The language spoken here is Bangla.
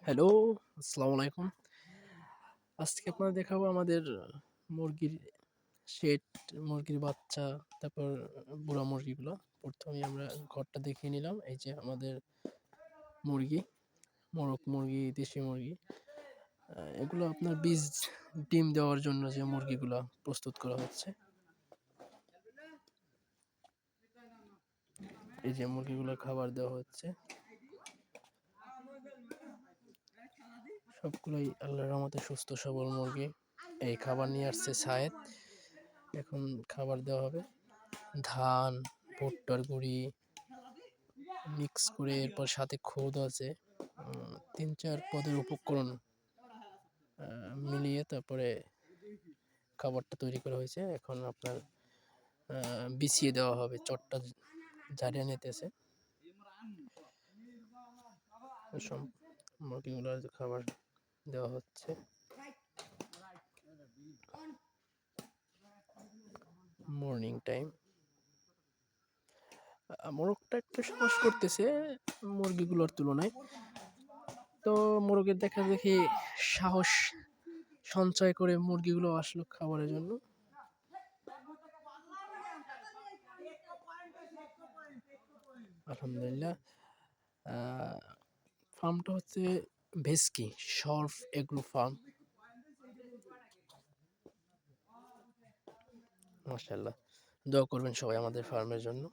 হ্যালো, আসসালামু আলাইকুম। আজকে আপনাদের দেখাবো আমাদের মুরগির শেড, মুরগির বাচ্চা, তারপর বুড়া মুরগিগুলো। প্রথমেই আমরা ঘরটা দেখিয়ে নিলাম। এই যে আমাদের মুরগি, মোরগ মুরগি, দেশি মুরগি। এগুলো আপনার বীজ ডিম দেওয়ার জন্য যে মুরগিগুলো প্রস্তুত করা হচ্ছে। এই যে মুরগিগুলো খাবার দেওয়া হচ্ছে। সবগুলোই আল্লাহর রহমতে সুস্থ সবল মুরগি। এই খাবার নিয়ে আসছে সায়েদ। এখন খাবার দেওয়া হবে। ধান, ভুট্টার গুঁড়ি মিক্স করে এরপর সাথে খোদ আছে। ৩-৪ পদের উপকরণ মিলিয়ে তারপরে খাবারটা তৈরি করা হয়েছে। এখন আপনার বিছিয়ে দেওয়া হবে। চটটা ঝাড়িয়ে নিতেছে। সব মুরগিগুলোর খাবার দেওয়া হচ্ছে। Morning time. মোরগটা একটু সাহস করতেছে মুরগিগুলোর তুলনায়। তো মোরগের দেখা দেখি সাহস সঞ্চয় করে মুরগিগুলো আসলো খাবারের জন্য। আলহামদুলিল্লাহ। ফার্মটা হচ্ছে ভেস্কি শর্ফ এগ্রো ফার্ম। মাশাআল্লাহ, দোয়া করবেন সবাই আমাদের ফার্মের জন্য।